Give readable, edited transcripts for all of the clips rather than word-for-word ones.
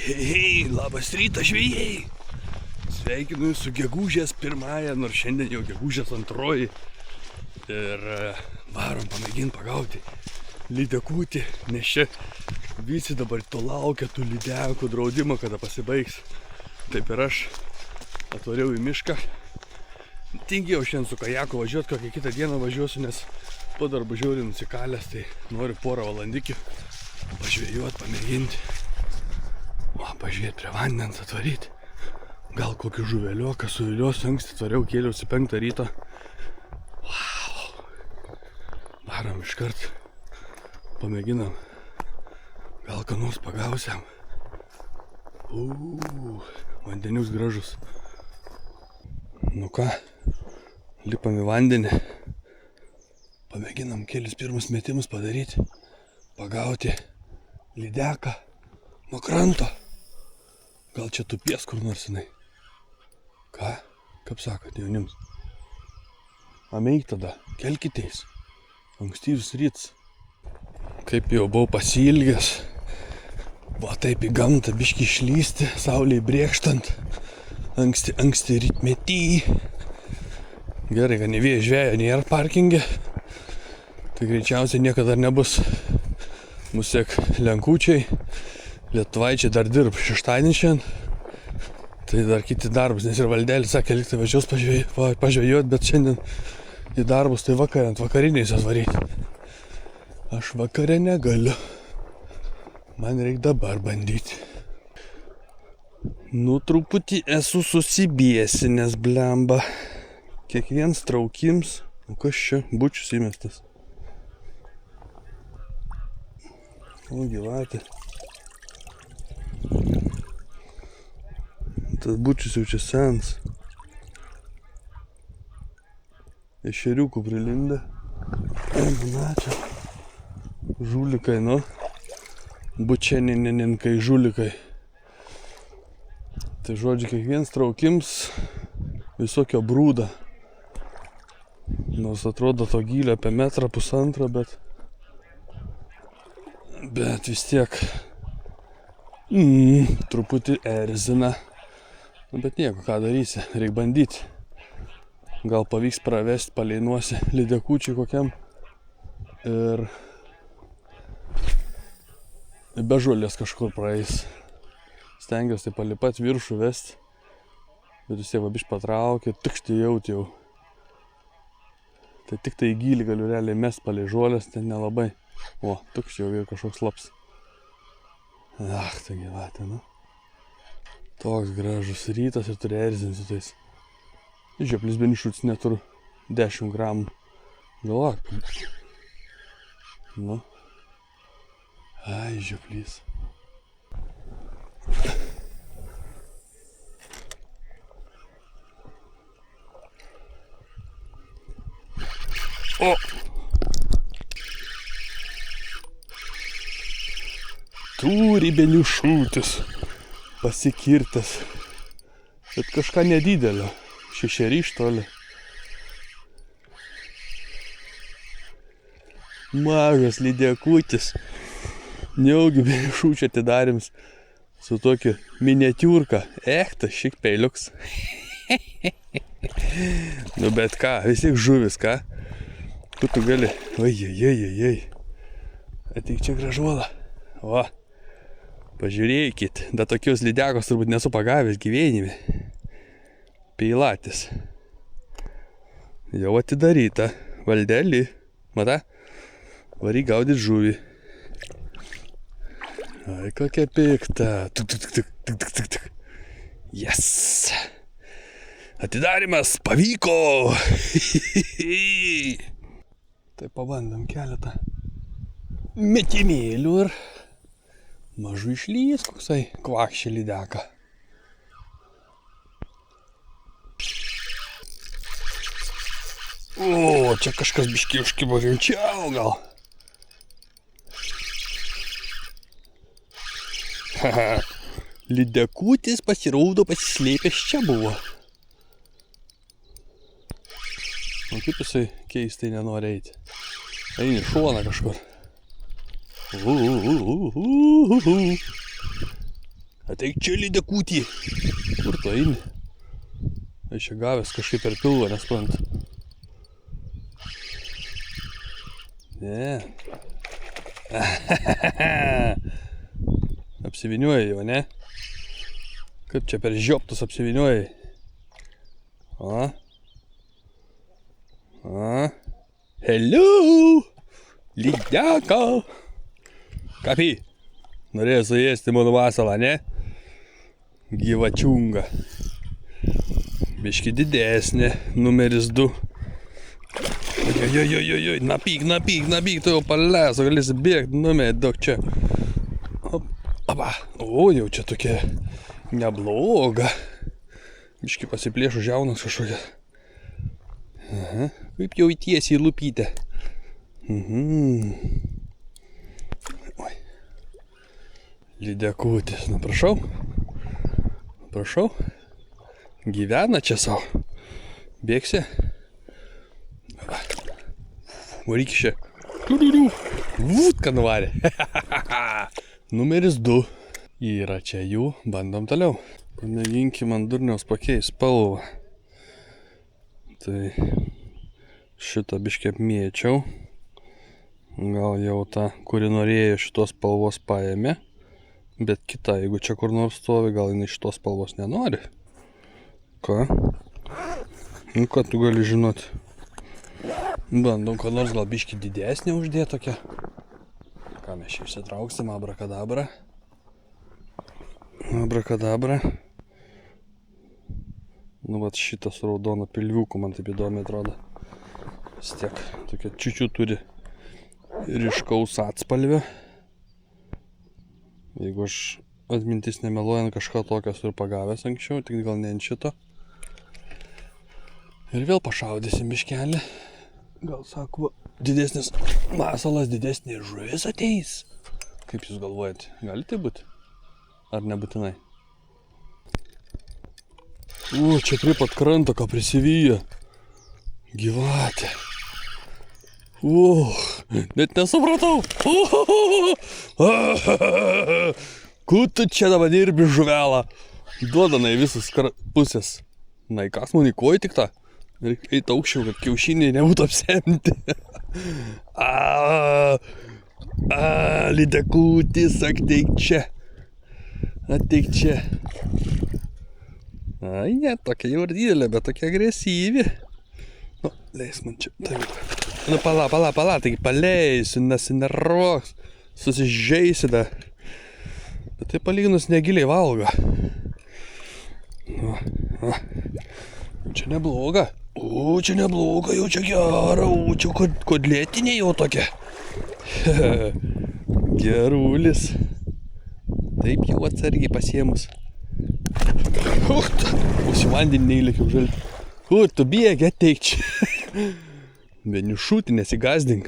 Hei, labas rytas žvejai. Sveikinu su gegužės pirmąją, nors šiandien jau gegužės antroji. Ir varom pamėginti pagauti lydekutį, nes čia visi dabar to laukia tų lydekų draudimo, kada pasibaigs. Taip ir aš atvariau į mišką. Tingėjau šiandien su kajaku važiuoti, kokią kitą dieną važiuosiu, nes po darbo žiauriai nusikalęs, tai noriu porą valandikių pažvėjuoti, pamėginti. Pažiūrėti prie vandens atvaryti. Gal kokį žuvelioką suviliosiu, anksti tvariau kėliausi 5 ryto. Wow. Varom iškart. Pamėginam. Gal ką nors pagausiam. Vandenius gražus. Nu ką, lipam į vandenį. Pamėginam kelis pirmus metimus padaryti. Pagauti lydeką nuo kranto. Gal čia tupies kur nors jinai. Ką? Kaip sakot, jaunims? Ameik tada, kelkiteis. Ankstyvus ryts. Kaip jau buvau pasiilgęs. Va taip į gamtą biškį išlysti, saulei brėkštant. Anksti rytmetį. Gerai, kad ne vėjo žvejo nėra parkinge. Tai greičiausiai niekada dar nebus. Mūsų lenkučiai. Lietuvaičiai dar dirb šeštadienį šiandien. Tai dar kiti darbus, nes ir Valdelis sakė, lyg tai važiuos pažvejot, bet šiandien į darbus tai vakariniais atvaryti. Aš vakare negaliu. Man reikia dabar bandyti. Nu, truputį esu susibiesinęs, blemba. Kiekvienas traukims. O kas čia? Bučius įmestas. O, gyvatė. Tas bučius jau čia sens. Ešeriukų prilindę. Na čia. Žulikai, nu. Bučianininkai, žulikai. Tai žodžiu, kiekvienas traukims visokio brūdą. Nors atrodo to gylio apie 1,5 metrą, bet vis tiek truputį erzina. Bet nieko, ką darysi, reikia bandyti. Gal pavyks pravesti paleinuosi lydekučiui kokiam. Ir be žolės kažkur praeis. Stengiuosi tai palipat viršų vesti. Bet vis tiek vabiš patraukė, tikšti jaut jau. Tai tik tai į gylį galiu realiai mest palei žolės, ten nelabai. O, tikšti jau ir kažkoks laps. Tai gyvatė, nu. Toks gražus rytas ir turi erzinti tais. Žioplis benišuts neturi 10 gramų. Galvok. Nu. Ai, žioplis. O! Turi benišutis. Pasikirtas. Bet kažką nedidelio. Šešeri iš toli. Mažas lydekutis. Neugi benišučio atidarėms su tokiu miniatiūrka. Tas šik peiliuks. Nu bet ką, vis tiek žuvis, ką? Kur tu gali? Oi. Ateik čia gražuola. Va. Pažiūrėkit, da tokios lydekos turbūt nesu pagavęs gyvenime. Peilatis. Jau atidaryta. Valdelį. Mata? Varyk gaudyt žuvį. Ai, kokia pikta. Yes! Atidarimas pavyko! Tai pabandom keletą metimėlių ir mažu išlys koksai kvakšė lydeka. O, čia kažkas biškį užkibo rimčiau gal. Lydekutis pasirodo pasislėpęs čia buvo. O kaip jisai keistai nenori eiti. Eini šoną kažkur. Ateik čia, lydekutį. Kur tu eini? Aš čia gavęs kažkaip per pilvą, nesprantu. Ne. Apsivyniuoji jau, ne? Kaip čia per žioptus apsivyniuoji? O? Hello! Lydeka! Kapy? Norėjo suėsti mano vasalą, ne? Gyvačiunga. Biški didesnė, numeris 2. Ojojojojoj, napyk, tu jau paleso, galėsi bėgti, numėdok čia. Opa, o, jau čia tokia nebloga. Biški pasiplėšų žiaunas kažkokia. Aha, kaip jau įtiesi į lupytę. Oi. Lydekutis, nu prašau. Prašau. Gyvena čia savo. Bėgsi. Varyk iš čia. Vūt, ką nuvarė. Numeris 2. Yra čia jų. Bandom toliau. Pamėginkim ant durniaus pakeist spalvą. Tai šitą biškį apmėčiau. Gal jau tą, kuri norėjo šitos spalvos paėmė. Bet kita, jeigu čia kur nors stovi, gal jinai šitos spalvos nenori. Ką? Nu, ką tu gali žinoti? Bandom, ką nors gal biškį didesnė uždėti tokia. Ką mes čia išsitrauksim, abrakadabra. Abrakadabra. Nu, vat šitas raudono pilviukų man taip įdomiai atrodo. Vis tiek tokia čiučiu turi ryškaus atspalvio. Jeigu aš atmintis nemeluojant kažką tokio esu ir pagavęs anksčiau, tik gal ne ant šito. Ir vėl pašaudysim biškelį. Gal sako, didesnis masalas, didesnė žuvis ateis. Kaip jūs galvojate, gali tai būti? Ar nebūtinai? Čia prie pat kranto ką prisivyja. Gyvatė. Net nesupratau. Kur tu čia dabar dirbi, žuvelą? Duodanai visus pusės. Na, į kas man į koją tik tą? Reikia eiti aukščiau, kad kiaušiniai nebūtų apsemti. Lydekutis, ateik čia. Ateik čia. Ai, ne, tokia jau ir didelė, bet tokia agresyvi. Nu, leis man čia. Nu, pala, taigi paleisiu, nesinervuok. Susižeisi da. Bet tai palyginus negiliai valgo. Čia nebloga. Čia nebloga, jau čia gera. Čia kodlėtinė jau tokia. Gerulis. Taip jau atsargiai pasiemus. Mūsų vandenį neįlėkiau žalti. Kur tu bėgi, ateik čia. Vienišūti, nesigazdink.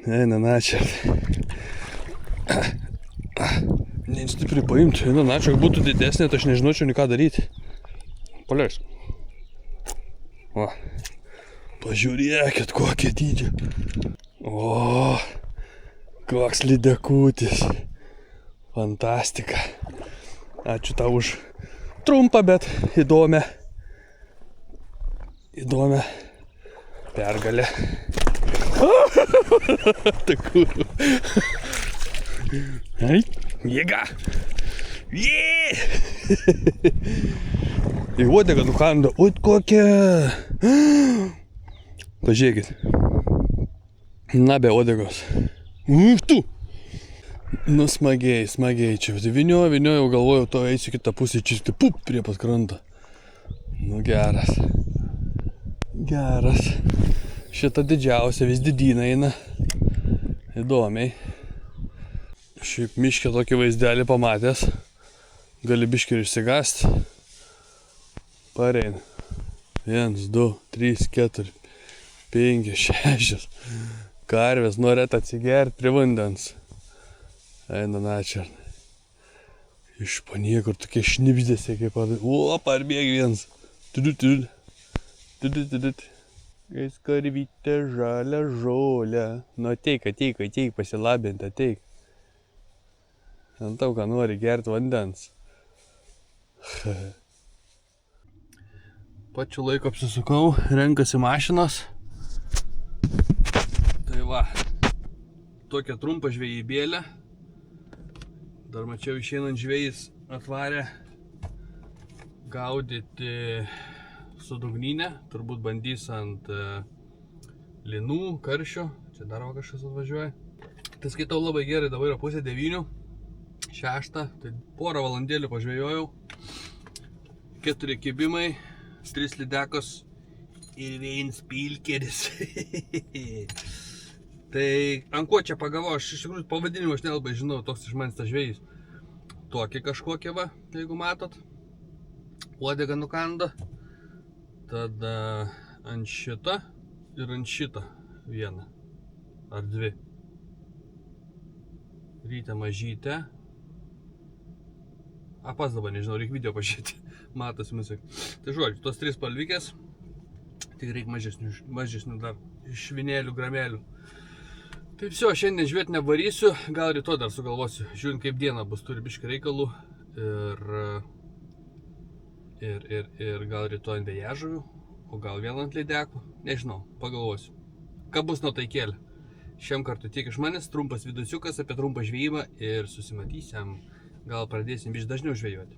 Na čia. Nestipriai paimti. Na čia, būtų didesnė, tai aš nežinočiau nei ką daryti. Paleis. O. Pažiūrėkit, kokie dydžio. O. Koks lydekutis. Fantastika. Ačiū tau už trumpą, bet įdomią pergalę. Tai kur? Ai, jėga! Į uodegą nukando. Oi, kokia! Pažiūrėkit. Na, be uodegos. Tu! Nu, smagiai čia. Vynioju, galvojau, to eisiu kitą pusę čisti. Pup, prie pat krantą. Nu, geras. Šita didžiausia vis didina eina. Įdomiai. Šiaip miške tokį vaizdelį pamatęs. Gali biškį ir išsigąsti. Pareina. 1, 2, 3, 4, 5, 6. Karvės norėt atsigerti prie vandens. Eina načer. Iš paniekur tokie šnipždėsi, kaip parbėg vienas. Eis karvytė žalia žolė. Nu ateik, pasilabint, ateik. Antau, ką nori gerti vandens. Pačiu laiku apsisukau, renkasi mašinos. Tai va, tokia trumpa žvejybėlė. Dar mačiau išeinant žvejys atvarė gaudyti su dugninė. Turbūt bandys ant linų, karščio. Čia dar kažkas atvažiuoja. Tai skaitau labai gerai, dabar yra 8:30, 6, tai porą valandėlių pažvejojau. 4 kibimai, 3 lydekos ir 1 pilkeris. Tai ant ko čia pagavau, aš iš tikrųjų pavadinimą aš nelabai žinau, toks iš manęs tas žvejys. Tokį kažkokie va, jeigu matot. Uodega nukanda. Tada ant šitą ir ant šitą vieną ar 2. Rytę mažytę. Pats dabar nežinau, reikia video pažiūrėti. Matosi musai. Tai žodžiu, tos 3 spalvikės. Tik reikia mažesnių dar švinėlių, gramelių. Tai viso, šiandien žvėti nevarysiu. Gal rytoj dar sugalvosiu. Žiūrint kaip diena bus, turi biškį reikalų. Ir gal rytoj ant vėjažuvių. O gal vėl ant lydekų. Nežinau, pagalvosiu. Ką bus nuo taikėlė. Šiam kartu tiek iš manęs, trumpas viduciukas apie trumpą žvejybą ir susimatysim. Gal pradėsim dažniau žvejoti.